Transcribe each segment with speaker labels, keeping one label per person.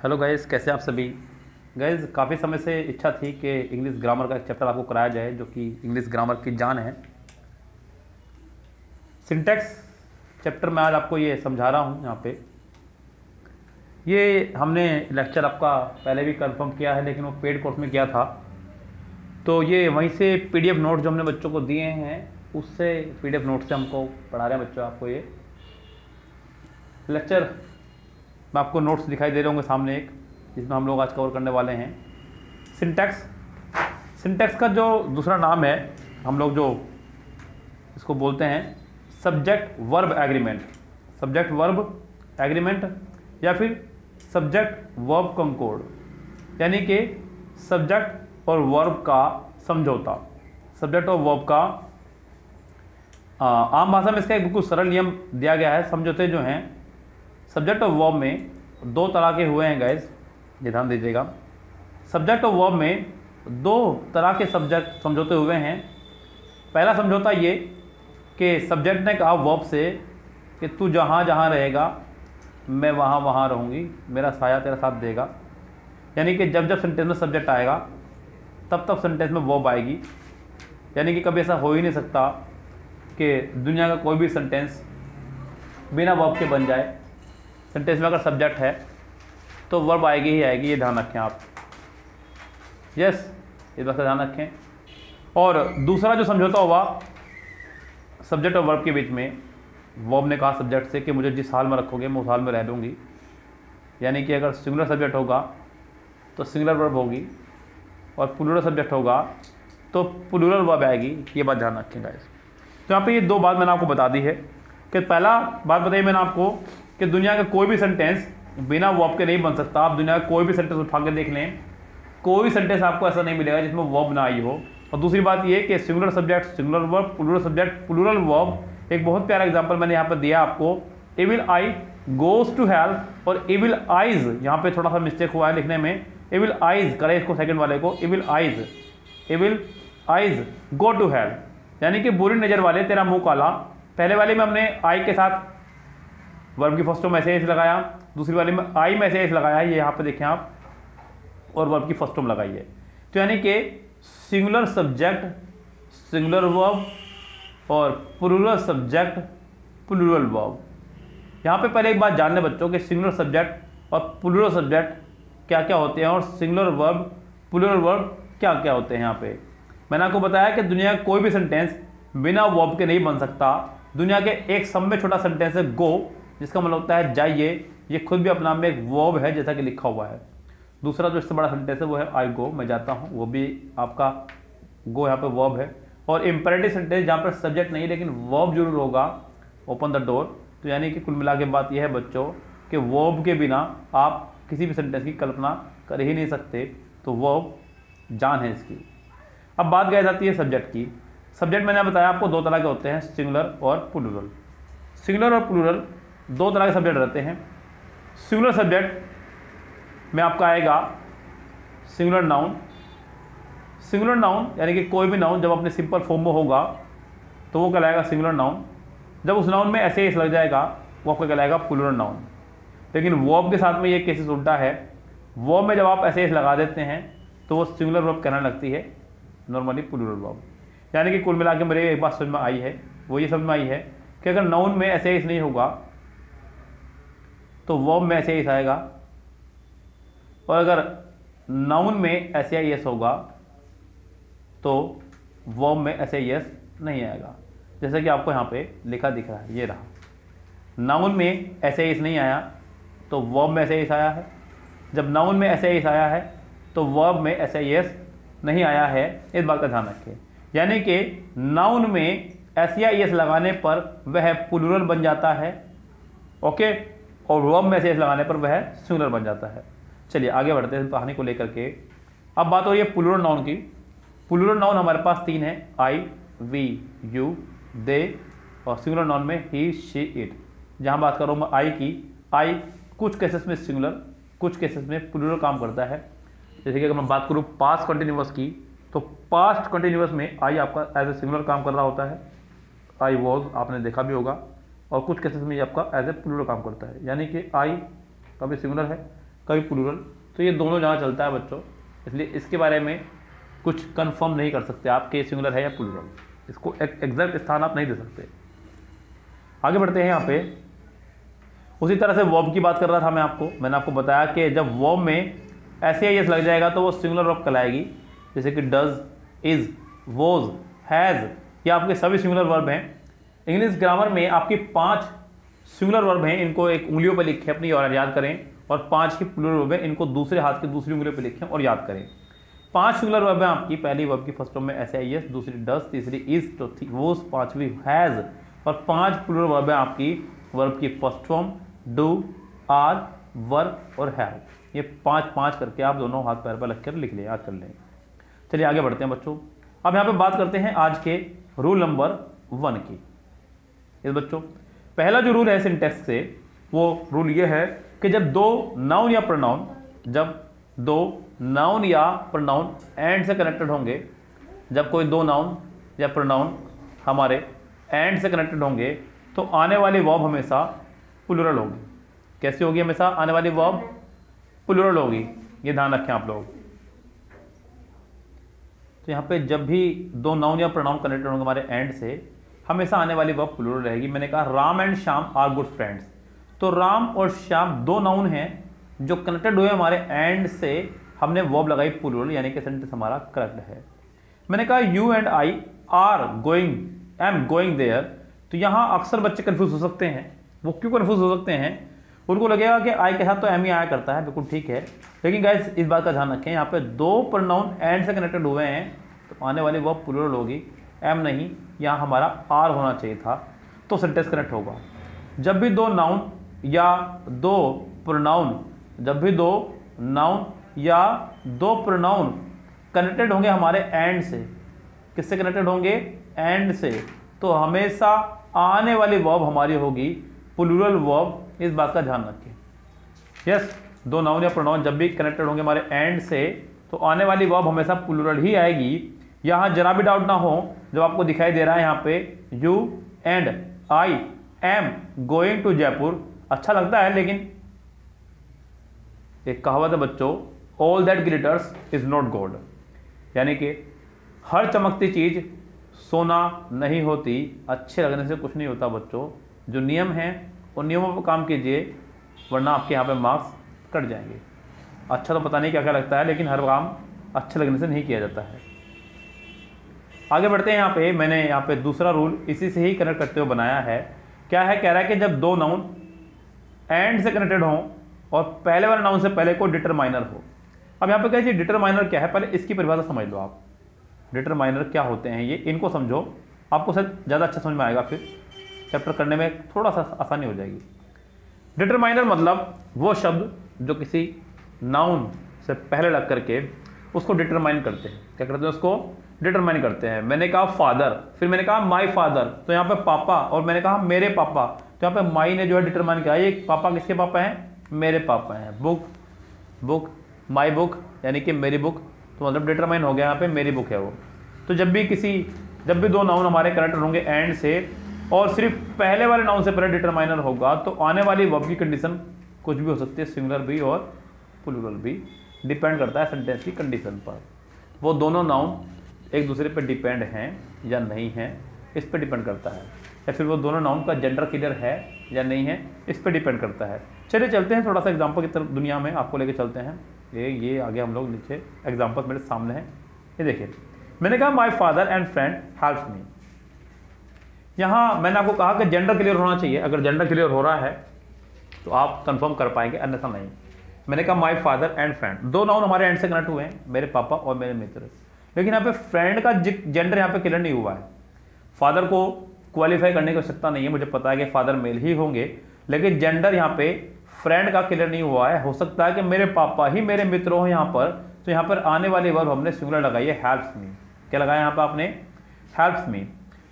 Speaker 1: Hello guys, कैसे आप सभी। गाइस, काफ़ी समय से इच्छा थी कि इंग्लिश ग्रामर का एक चैप्टर आपको कराया जाए जो कि इंग्लिश ग्रामर की जान है। सिंटैक्स चैप्टर में आज आपको ये समझा रहा हूँ। यहाँ पे ये हमने लेक्चर आपका पहले भी कंफर्म किया है, लेकिन वो पेड कोर्स में किया था। तो ये वहीं से पीडीएफ नोट जो हमने बच्चों को दिए हैं उससे पीडीएफ नोट से हमको पढ़ा रहे हैं बच्चों। आपको ये लेक्चर में आपको नोट्स दिखाई दे रहे होंगे सामने एक, जिसमें हम लोग आज कवर करने वाले हैं सिंटैक्स। सिंटैक्स का जो दूसरा नाम है, हम लोग जो इसको बोलते हैं subject verb agreement. Subject verb agreement या फिर सब्जेक्ट वर्ब कंकोर्ड, यानी कि सब्जेक्ट और वर्ब का समझौता। सब्जेक्ट और वर्ब का आम भाषा में इसका एक बिल्कुल सरल नियम दिया गया है। समझौते जो हैं सब्जेक्ट और वर्ब में दो तरह के हुए हैं गाइस, ध्यान दीजिएगा। सब्जेक्ट और वर्ब में दो तरह के सब्जेक्ट समझौते हुए हैं। पहला समझौता ये कि सब्जेक्ट ने कहा वर्ब से कि तू जहाँ जहाँ रहेगा मैं वहाँ वहाँ रहूँगी, मेरा साया तेरा साथ देगा। यानी कि जब जब सेंटेंस में सब्जेक्ट आएगा तब तब सेंटेंस में वर्ब आएगी। यानी कि कभी ऐसा हो ही नहीं सकता कि दुनिया का कोई भी सेंटेंस बिना वर्ब के बन जाए। सेंटेंस में अगर सब्जेक्ट है तो वर्ब आएगी ही आएगी, ये ध्यान रखें आप। यस, इस बात का ध्यान रखें। और दूसरा जो समझौता हुआ सब्जेक्ट और वर्ब के बीच में, वर्ब ने कहा सब्जेक्ट से कि मुझे जिस हाल में रखोगे मैं उस हाल में रह लूँगी। यानी कि अगर सिंगुलर सब्जेक्ट होगा तो सिंगुलर वर्ब होगी और प्लूरल सब्जेक्ट होगा तो प्लूरल वर्ब आएगी। ये बात ध्यान रखें गाइस। तो यहाँ पे ये दो बात मैंने आपको बता दी है कि पहला बात बताई मैंने आपको कि दुनिया का कोई भी सेंटेंस बिना वर्ब के नहीं बन सकता। आप दुनिया का कोई भी सेंटेंस उठा के देख लें, कोई सेंटेंस आपको ऐसा नहीं मिलेगा जिसमें वर्ब ना आई हो। और दूसरी बात ये कि singular subject singular verb, plural subject plural verb. एक बहुत प्यारा एग्जांपल मैंने यहाँ पर दिया आपको, evil eye goes to hell और एविल आइज। यहाँ पे थोड़ा सा मिस्टेक हुआ है लिखने में, एविल आइज करें इसको सेकंड वाले को, evil eyes go to hell, यानी कि बुरी नज़र वाले तेरा मुंह काला। पहले वाले में हमने आई के साथ वर्ब की फर्स्ट में ऐसे एस लगाया, दूसरी वाले में आई में ऐसे एस लगाया है, ये यहाँ पे देखें आप, और वर्ब की फर्स्ट में लगाई है। तो यानी कि सिंगुलर सब्जेक्ट सिंगुलर वर्ब और प्लूरल सब्जेक्ट प्लूरल वर्ब। यहाँ पे पहले एक बात जान लें बच्चों कि सिंगुलर सब्जेक्ट और प्लूरल सब्जेक्ट क्या क्या होते हैं और सिंगुलर वर्ब प्लूरल वर्ब क्या क्या होते हैं। यहाँ पे मैंने आपको बताया कि दुनिया का कोई भी सेंटेंस बिना वर्ब के नहीं बन सकता। दुनिया के एक सब में छोटा सेंटेंस है गो, जिसका मतलब होता है जाइए। ये खुद भी अपने नाम में एक वर्ब है जैसा कि लिखा हुआ है। दूसरा जो इससे बड़ा सेंटेंस है वो है आई गो, मैं जाता हूँ, वो भी आपका गो यहाँ पे वर्ब है। और इंपेरेटिव सेंटेंस जहाँ पर सब्जेक्ट नहीं लेकिन वर्ब जरूर होगा, ओपन द डोर। तो यानी कि कुल मिला के बात यह है बच्चों कि वर्ब के बिना आप किसी भी सेंटेंस की कल्पना कर ही नहीं सकते। तो वर्ब जान है इसकी। अब बात गई जाती है सब्जेक्ट की। सब्जेक्ट मैंने बताया आपको दो तरह के होते हैं, सिंगुलर और प्लूरल। सिंगुलर और प्लूरल दो तरह के सब्जेक्ट रहते हैं। सिंगुलर सब्जेक्ट में आपका आएगा सिंगुलर नाउन। सिंगुलर नाउन यानी कि कोई भी नाउन जब अपने सिंपल फॉर्म में होगा तो वो कहलाएगा सिंगुलर नाउन। जब उस नाउन में ऐसे एस लग जाएगा वो आपका कहलाएगा प्लूरल नाउन। लेकिन वर्ब के साथ में ये केसेस उल्टा है। वर्ब में जब आप ऐसे एस लगा देते हैं तो वो सिंगुलर वर्ब कहने लगती है, नॉर्मली प्लूरल वर्ब। यानी कि कुल मिला के मेरे एक बात समझ में आई है, वो ये समझ में आई है कि अगर नाउन में ऐसे एस नहीं होगा तो वर्ब में ऐसे एस आएगा, और अगर नाउन में ऐसे एस होगा तो वर्ब में ऐसे एस नहीं आएगा। जैसे कि आपको यहाँ पे लिखा दिख रहा है, ये रहा। नाउन में ऐसे एस नहीं आया तो वर्ब में ऐसे एस आया है। जब नाउन में ऐसे एस आया है तो वर्ब में ऐसे एस नहीं आया है। इस बात का ध्यान रखें। यानी कि नाउन में एस या एस लगाने पर वह प्लूरल बन जाता है, ओके, और वर्ब में एस लगाने पर वह सिंगुलर बन जाता है। चलिए आगे बढ़ते हैं कहानी को लेकर के। अब बात हो रही है प्लूरल नाउन की। प्लूरल नाउन हमारे पास तीन है, आई, वी, यू, दे, और सिंगुलर नाउन में ही, शी, इट। जहाँ बात कर रहा हूँ मैं आई की, आई कुछ केसेस में सिंगुलर कुछ केसेस में प्लूरल काम करता है। जैसे कि अगर मैं बात करूँ पास्ट कंटिन्यूअस की, तो पास्ट कंटिन्यूअस में आई आपका एज ए सिंगुलर काम कर रहा होता है, आई वॉज आपने देखा भी होगा, और कुछ केसेस में ये आपका एज ए प्लूरल काम करता है। यानी कि आई कभी सिंगुलर है कभी प्लूरल, तो ये दोनों जहाँ चलता है बच्चों, इसलिए इसके बारे में कुछ कंफर्म नहीं कर सकते आप कि सिंगुलर है या प्लूरल, इसको एग्जैक्ट स्थान आप नहीं दे सकते। आगे बढ़ते हैं यहाँ पे। उसी तरह से वर्ब की बात कर रहा था मैं आपको, मैंने आपको बताया कि जब वर्ब में SAIS लग जाएगा तो वो सिंगुलर वर्ब कहलाएगी, जैसे कि डज, इज, वॉज, हैज़, ये आपके सभी सिंगुलर वर्ब हैं। इंग्लिश ग्रामर में आपकी 5 सिंगुलर वर्ब हैं, इनको एक उंगलियों पर लिखें अपनी और याद करें, और 5 की प्लूरल वर्ब हैं, इनको दूसरे हाथ की दूसरी उंगलियों पर लिखें और याद करें। 5 सिंगुलर वर्ब हैं आपकी, पहली वर्ब की फर्स्ट फॉर्म में SAIS, दूसरी डज, तीसरी इज, चौथी वॉज, पांचवी हैज़, और 5 प्लूरल वर्ब हैं आपकी वर्ब की फर्स्ट फॉर्म डू, आर, वर और हैव। ये 5-5 करके आप दोनों हाथ पैर पर रख कर लिख लें, याद कर लें। चलिए आगे बढ़ते हैं बच्चों। अब यहाँ पे बात करते हैं आज के रूल नंबर 1 की। इस बच्चों पहला जो रूल है सिंटेक्स से, वो रूल ये है कि जब दो नाउन या प्रोनाउन एंड से कनेक्टेड होंगे, जब कोई दो नाउन या प्रोनाउन हमारे एंड से कनेक्टेड होंगे तो आने वाली वर्ब हमेशा प्लूरल होगी। कैसी होगी? हमेशा आने वाली वर्ब प्लूरल होगी, ये ध्यान रखें आप लोग। तो यहाँ पे जब भी दो नाउन या प्रोनाउन कनेक्टेड होंगे हमारे एंड से, हमेशा आने वाली वर्ब प्लूरल रहेगी। मैंने कहा Ram and Shyam are good friends, तो राम और श्याम दो नाउन हैं जो कनेक्टेड हुए हमारे एंड से, हमने वर्ब लगाई प्लूरल, यानी कि सेंटेंस हमारा करेक्ट है। मैंने कहा you and I are going, I am going there, तो यहाँ अक्सर बच्चे कंफ्यूज हो सकते हैं। वो क्यों कंफ्यूज हो सकते हैं? उनको लगेगा कि आई के साथ तो एम ही आया करता है, बिल्कुल ठीक है, लेकिन गाइस इस बात का ध्यान रखें, यहाँ पे दो प्रोनाउन एंड से कनेक्टेड हुए हैं तो आने वाली वर्ब प्लूरल होगी, एम नहीं, यहाँ हमारा आर होना चाहिए था, तो सेंटेंस कनेक्ट होगा। जब भी दो नाउन या दो प्रोनाउन कनेक्टेड होंगे हमारे एंड से, किससे कनेक्टेड होंगे? एंड से, तो हमेशा आने वाली वर्ब हमारी होगी प्लूरल वर्ब, इस बात का ध्यान रखें। यस, दो नाउन या प्रोनाउन जब भी कनेक्टेड होंगे हमारे एंड से तो आने वाली वर्ब हमेशा प्लूरल ही आएगी। यहाँ जरा भी डाउट ना हो, जब आपको दिखाई दे रहा है यहाँ पे you and I am going to Jaipur, अच्छा लगता है, लेकिन एक कहावत है बच्चों, all that glitters is not gold, यानी कि हर चमकती चीज सोना नहीं होती, अच्छे लगने से कुछ नहीं होता बच्चों। जो नियम हैं उन नियमों पर काम कीजिए, वरना आपके यहाँ पे मार्क्स कट जाएंगे। अच्छा तो पता नहीं क्या क्या लगता है, लेकिन हर काम अच्छे लगने से नहीं किया जाता है। आगे बढ़ते हैं। यहाँ पे मैंने यहाँ पे दूसरा रूल इसी से ही कनेक्ट करते हुए बनाया है। क्या है? कह रहा है कि जब दो नाउन एंड से कनेक्टेड हों और पहले वाले नाउन से पहले कोई डिटरमाइनर हो। अब यहाँ पे कैसे डिटरमाइनर क्या है, पहले इसकी परिभाषा समझ लो आप। डिटरमाइनर क्या होते हैं ये, इनको समझो, आपको शायद ज़्यादा अच्छा समझ में आएगा, फिर चैप्टर करने में थोड़ा सा आसानी हो जाएगी। डिटरमाइनर मतलब वो शब्द जो किसी नाउन से पहले लग करके उसको डिटरमाइन करते हैं। क्या करते हैं? उसको डिटरमाइन करते हैं। मैंने कहा फादर, फिर मैंने कहा माई फादर, तो यहाँ पे पापा, और मैंने कहा मेरे पापा, तो यहाँ पे माई ने जो है डिटरमाइन किया, ये पापा किसके पापा हैं? मेरे पापा हैं। बुक माई बुक, यानी कि मेरी बुक, तो मतलब डिटरमाइन हो गया, यहाँ पे मेरी बुक है वो। तो जब भी दो नाउन हमारे कनेक्टेड होंगे एंड से और सिर्फ पहले वाले नाउन से पहले डिटरमाइनर होगा, तो आने वाली वर्ब की कंडीशन कुछ भी हो सकती है, सिंगुलर भी और प्लूरल भी, डिपेंड करता है सेंटेंस की कंडीशन पर। वो दोनों नाउन एक दूसरे पर डिपेंड हैं या नहीं हैं, इस पर डिपेंड करता है, या फिर वो दोनों नाउन का जेंडर क्लियर है या नहीं है, इस पर डिपेंड करता है। चलिए चलते हैं थोड़ा सा एग्जाम्पल की तरफ, दुनिया में आपको लेके चलते हैं। ये आगे हम लोग नीचे एग्जाम्पल मेरे सामने हैं, ये देखिए। मैंने कहा my father and friend helps me. यहाँ मैंने आपको कहा कि जेंडर क्लियर होना चाहिए, अगर जेंडर क्लियर हो रहा है तो आप कंफर्म कर पाएंगे, अन्यथा नहीं। मैंने कहा माई फादर एंड फ्रेंड, दो नाउन हमारे एंड से कनेक्ट हुए हैं, मेरे पापा और मेरे मित्र, लेकिन यहाँ पे फ्रेंड का जेंडर यहाँ पे क्लियर नहीं हुआ है। फादर को क्वालिफाई करने की आवश्यकता नहीं है, मुझे पता है कि फादर मेल ही होंगे, लेकिन जेंडर यहाँ पे फ्रेंड का क्लियर नहीं हुआ है। हो सकता है कि मेरे पापा ही मेरे मित्र हो यहाँ पर, तो यहाँ पर आने वाली वर्ब हमने सिंगुलर लगाई है, हेल्प्स मी। क्या लगाया यहाँ पर आपने? Helps me.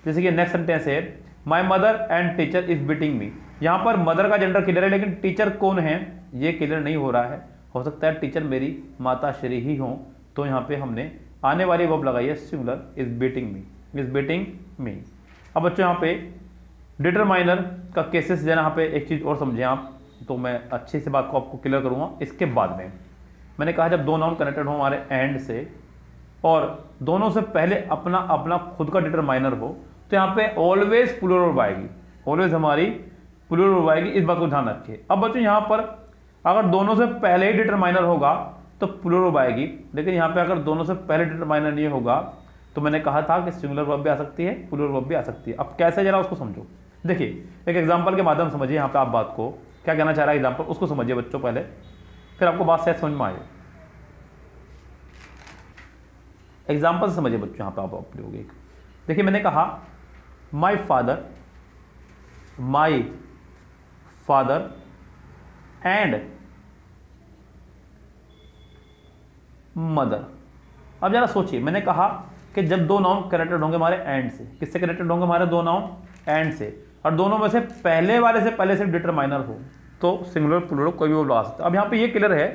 Speaker 1: जैसे कि नेक्स्ट सेंटेंस है my mother and teacher is beating मी। यहाँ पर मदर का जेंडर क्लियर है, लेकिन टीचर कौन है ये क्लियर नहीं हो रहा है। हो सकता है टीचर मेरी माता श्री ही हो, तो यहाँ पे हमने आने वाली वर्ब लगाई है सिंगुलर, इज बीटिंग मी। अब बच्चों यहाँ पे डिटरमाइनर का केसेस, जरा यहाँ पे एक चीज़ और समझें आप। तो मैं अच्छे से बात को आपको क्लियर करूँगा इसके बाद में। मैंने कहा जब दो नाउन कनेक्टेड हो हमारे एंड से और दोनों से पहले अपना अपना खुद का डिटरमाइनर हो, तो यहाँ पे ऑलवेज प्लूरल वर्ब आएगी, ऑलवेज हमारी प्लूरल वर्ब आएगी, इस बात को ध्यान रखिए। अब बच्चों यहाँ पर अगर दोनों से पहले ही डिटरमाइनर होगा तो प्लूरल वर्ब आएगी, लेकिन यहाँ पे अगर दोनों से पहले डिटरमाइनर नहीं होगा तो मैंने कहा था कि सिंगुलर वर्ब भी आ सकती है, प्लूरल वर्ब भी आ सकती है। अब कैसे, जरा उसको समझो। देखिए एक एग्जांपल के माध्यम समझिए यहाँ पे आप बात को क्या कहना चाह रहा है एग्जांपल, उसको समझिए बच्चों पहले, फिर आपको बात शायद समझ में आए। एग्जांपल समझिए बच्चों, यहाँ पे आप लोगे। देखिए मैंने कहा माई फादर एंड मदर। अब जरा सोचिए, मैंने कहा कि जब दो नाउन कनेक्टेड होंगे हमारे एंड से, किससे कनेक्टेड होंगे हमारे दो नाउन एंड से, और दोनों में से पहले वाले से पहले सिर्फ डिटरमाइनर हो तो सिंगुलर प्लूरल कोई भी वो लगा सकता है। अब यहाँ पे ये क्लियर है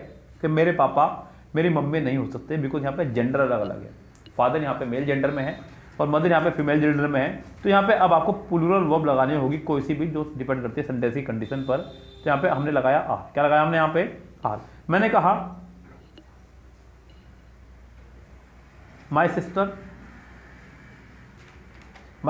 Speaker 1: कि मेरे पापा मेरी मम्मी नहीं हो सकते, बिकॉज यहाँ पे जेंडर अलग अलग है। फादर यहाँ पे मेल जेंडर में है और मदर यहाँ पे फीमेल जेंडर में है, तो यहाँ पे अब आपको प्लूरल वर्ब लगानी होगी कोई सी भी जो डिपेंड करती है सेंटेंस की कंडीशन पर। तो यहाँ पे हमने लगाया आर, क्या लगाया हमने यहाँ पे आर। मैंने कहा माई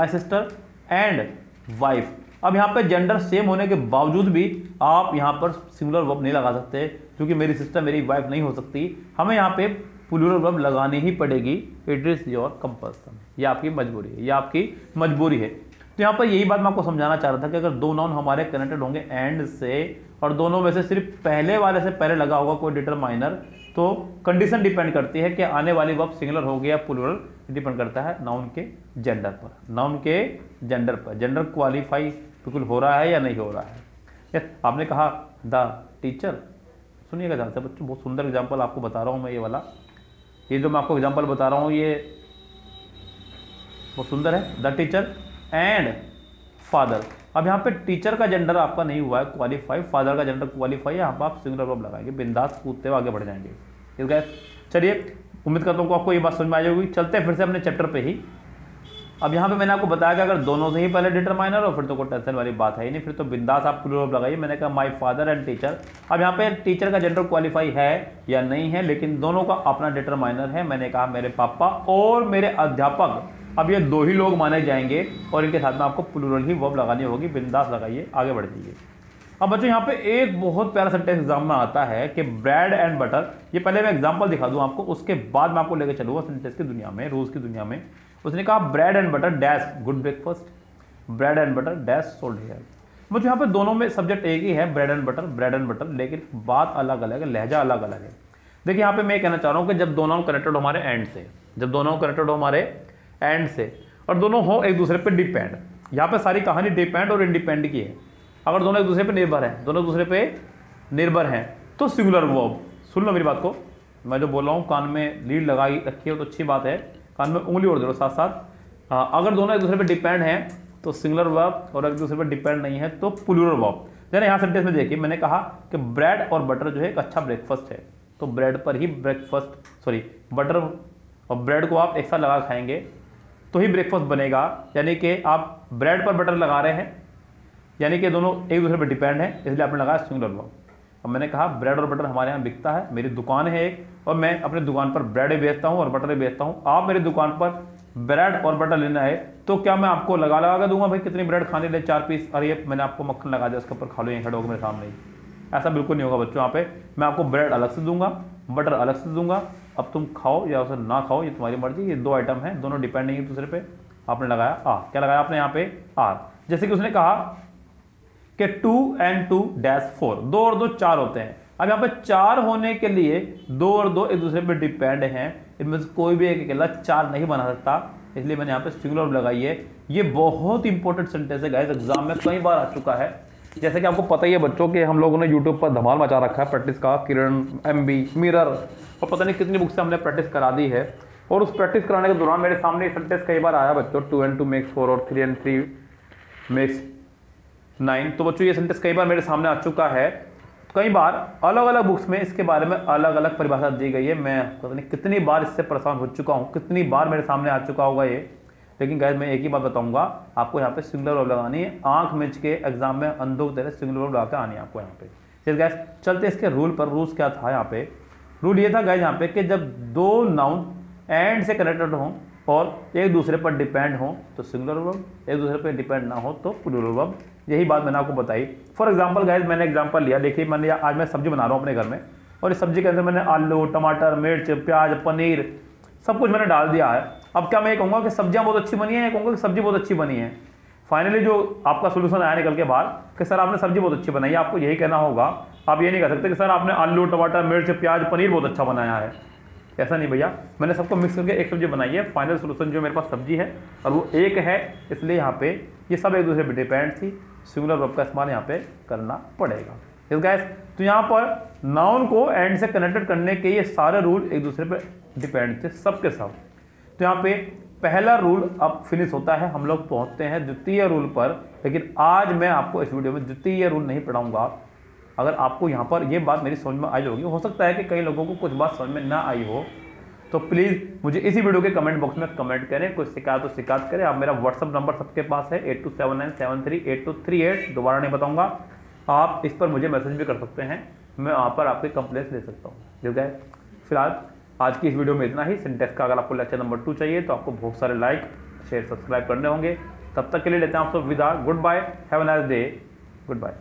Speaker 1: सिस्टर एंड वाइफ। अब यहाँ पे जेंडर सेम होने के बावजूद भी आप यहाँ पर सिंगुलर वर्ब नहीं लगा सकते, क्योंकि मेरी सिस्टर मेरी वाइफ नहीं हो सकती, हमें यहाँ पे प्लूरल वर्ब लगानी ही पड़ेगी। इट इज योर कंपल्सन, ये आपकी मजबूरी है, ये आपकी मजबूरी है। तो यहाँ पर यही बात मैं आपको समझाना चाह रहा था कि अगर दो नाउन हमारे कनेक्टेड होंगे एंड से और दोनों में से सिर्फ पहले वाले से पहले लगा होगा कोई डिटरमाइनर, तो कंडीशन डिपेंड करती है कि आने वाली वर्ब सिंगुलर हो गया प्लूरल, डिपेंड करता है नाउन के जेंडर पर, नाउन के जेंडर पर। जेंडर क्वालिफाई बिल्कुल हो रहा है या नहीं हो रहा है। आपने कहा द टीचर, सुनिएगा ध्यान से बच्चों, बहुत सुंदर एग्जाम्पल आपको बता रहा हूँ मैं। ये वाला, ये जो मैं आपको एग्जाम्पल बता रहा हूँ ये बहुत सुंदर है। The teacher and father. अब यहाँ पे टीचर का जेंडर आपका नहीं हुआ है क्वालिफाई, फादर का जेंडर क्वालिफाई है, यहाँ पर आप सिंगुलर वर्ब लगाएंगे, बिंदास कूदते हुए आगे बढ़ जाएंगे। ठीक है, चलिए उम्मीद करता हूँ आपको ये बात समझ में आ जाएगी। चलते हैं फिर से अपने चैप्टर पे ही। अब यहाँ पे मैंने आपको बताया कि अगर दोनों से ही पहले डिटरमाइनर हो फिर तो कोई टेंशन वाली बात है ही नहीं, फिर तो बिंदास आप प्लूरल वर्ब लगाइए। मैंने कहा माय फादर एंड टीचर। अब यहाँ पे टीचर का जेंडर क्वालिफाई है या नहीं है, लेकिन दोनों का अपना डिटरमाइनर है। मैंने कहा मेरे पापा और मेरे अध्यापक, अब ये दो ही लोग माने जाएंगे और इनके साथ में आपको प्लूरल ही वर्ब लगानी होगी, बिंदास लगाइए, आगे बढ़ जाइए। अब बच्चों यहाँ पे एक बहुत प्यारा सेंटेंस एग्जाम में आता है कि ब्रेड एंड बटर। ये पहले मैं एग्जांपल दिखा दूं आपको, उसके बाद मैं आपको लेकर चलूंगा सेंटेंस की दुनिया में, रूल्स की दुनिया में। उसने कहा bread and butter dash good breakfast, bread and butter dash sold here. मुझे यहाँ पे दोनों में सब्जेक्ट एक ही है, ब्रेड एंड बटर, लेकिन बात अलग अलग है, लहजा अलग अलग है। देखिए यहाँ पे मैं कहना चाह रहा हूँ कि जब दोनों कनेक्टेड हो हमारे एंड से, जब दोनों कनेक्टेड हो हमारे एंड से और दोनों हो एक दूसरे पे डिपेंड, यहाँ पे सारी कहानी डिपेंड और इंडिपेंडेंट की है। अगर दोनों एक दूसरे पे निर्भर हैं, दोनों एक दूसरे पे निर्भर हैं तो सिंगुलर वर्ब। सुन लो मेरी बात को, मैं जो बोल रहा हूँ कान में लीड लगाई रखी हो तो अच्छी बात है, कान में उंगली ओढ़ दो साथ साथ। अगर दोनों एक दूसरे पे डिपेंड हैं तो सिंगुलर वर्ब, और एक दूसरे पे डिपेंड नहीं है तो प्लूरल वर्ब। जरा यहाँ सेंटेंस में देखिए, मैंने कहा कि ब्रेड और बटर जो है एक अच्छा ब्रेकफास्ट है, तो ब्रेड पर ही बटर और ब्रेड को आप एक साथ लगा खाएंगे तो ही ब्रेकफास्ट बनेगा। यानी कि आप ब्रेड पर बटर लगा रहे हैं, यानी कि दोनों एक दूसरे पर डिपेंड है, इसलिए आपने लगाया सिंगुलर वर्ब। अब मैंने कहा ब्रेड और बटर हमारे यहाँ बिकता है, मेरी दुकान है एक, और मैं अपनी दुकान पर ब्रेड भी बेचता हूँ और बटर भी बेचता हूँ। आप मेरी दुकान पर ब्रेड और बटर लेना है तो क्या मैं आपको लगा के दूंगा भाई कितनी ब्रेड खाने ले 4 पीस, अरे ये मैंने आपको मक्खन लगा दिया उसके ऊपर खा लो, यहीं खड़े होकर मेरे सामने ही। ऐसा बिल्कुल नहीं होगा बच्चों। यहाँ पे मैं आपको ब्रेड अलग से दूंगा, बटर अलग से दूंगा, अब तुम खाओ या उसे ना खाओ ये तुम्हारी मर्जी। ये दो आइटम हैं, दोनों डिपेंड नहीं है दूसरे पे। आपने लगाया आर, क्या लगाया आपने यहाँ पे आर। जैसे कि उसने कहा कि 2 and 2 डैश 4, 2 और 2 4 होते हैं। अब यहाँ पे 4 होने के लिए 2 और 2 एक दूसरे पे डिपेंड हैं, इनमें से कोई भी एक अकेला 4 नहीं बना सकता, इसलिए मैंने यहाँ पे सिंगुलर लगाई है। ये बहुत इंपॉर्टेंट सेंटेंस है गाइस, एग्जाम में कई बार आ चुका है। जैसे कि आपको पता ही है बच्चों कि हम लोगों ने यूट्यूब पर धमाल मचा रखा है प्रैक्टिस का, किरण, MB, मिरर और पता नहीं कितनी बुक से हमने प्रैक्टिस करा दी है। और उस प्रैक्टिस कराने के दौरान मेरे सामने सेंटेंस कई बार आया बच्चों, 2 and 2 makes 4 और 3 and 3 makes 9। तो बच्चों ये सेंटेंस कई बार मेरे सामने आ चुका है। कई बार अलग अलग बुक्स में इसके बारे में अलग अलग परिभाषा दी गई है। मैं पता नहीं कितनी बार इससे परेशान हो चुका हूँ, कितनी बार मेरे सामने आ चुका होगा ये। लेकिन गाइस मैं एक ही बात बताऊंगा, आपको यहाँ पे सिंगुलर वर्ब लगानी है। आंख मिच के एग्जाम में अंधों की तरह सिंगुलर वर्ब लगा के आनी है आपको यहाँ पे। फिर गैस चलते इसके रूल पर। रूल्स क्या था यहाँ पे, रूल ये था गैस यहाँ पे कि जब दो नाउन एंड से कनेक्टेड हों और एक दूसरे पर डिपेंड हों तो सिंगुलर वर्ब, एक दूसरे पर डिपेंड ना हो तो प्लूरल वर्ब। यही बात मैंने आपको बताई। फॉर एग्जांपल गाइस मैंने एग्जांपल लिया, देखिए मैंने आज मैं सब्जी बना रहा हूँ अपने घर में और इस सब्जी के अंदर मैंने आलू, टमाटर, मिर्च, प्याज, पनीर सब कुछ मैंने डाल दिया है। अब क्या मैं ये कहूँगा कि सब्जियाँ बहुत अच्छी बनी है या कहूँगा कि सब्जी बहुत अच्छी बनी है? फाइनली जो आपका सोल्यूशन आया निकल के बाहर कि सर आपने सब्जी बहुत अच्छी बनाई है, आपको यही कहना होगा। आप ये नहीं कह सकते कि सर आपने आलू, टमाटर, मिर्च, प्याज, पनीर बहुत अच्छा बनाया है। ऐसा नहीं भैया, मैंने सबको मिक्स करके एक सब्जी बनाई है। फाइनल सोल्यूशन जो मेरे पास सब्जी है और वो एक है, इसलिए यहाँ पे ये सब एक दूसरे पर डिपेंड थी। सिंगुलर वर्ब का इस्तेमाल यहाँ पे करना पड़ेगा। इस गैस तो यहाँ पर नाउन को एंड से कनेक्टेड करने के ये सारे रूल एक दूसरे पर डिपेंड थे, सब के सब। तो यहाँ पे पहला रूल अब फिनिश होता है, हम लोग पहुँचते हैं द्वितीय रूल पर। लेकिन आज मैं आपको इस वीडियो में द्वितीय रूल नहीं पढ़ाऊंगा। अगर आपको यहाँ पर ये बात मेरी समझ में आई होगी, हो सकता है कि कई लोगों को कुछ बात समझ में ना आई हो, तो प्लीज़ मुझे इसी वीडियो के कमेंट बॉक्स में कमेंट करें। कोई शिकायत तो शिकायत करें। आप मेरा व्हाट्सअप नंबर सबके पास है 8279738238। दोबारा नहीं बताऊंगा, आप इस पर मुझे मैसेज भी कर सकते हैं, मैं वहाँ पर आपके कंप्लेंट्स ले सकता हूँ। ठीक है, फिलहाल आज की इस वीडियो में इतना ही। सिंटेक्स का अगर आपको लेक्चर नंबर 2 चाहिए तो आपको बहुत सारे लाइक, शेयर, सब्सक्राइब करने होंगे। तब तक के लिए लेते हैं आप सब विदा। Goodbye, have a nice day, good bye.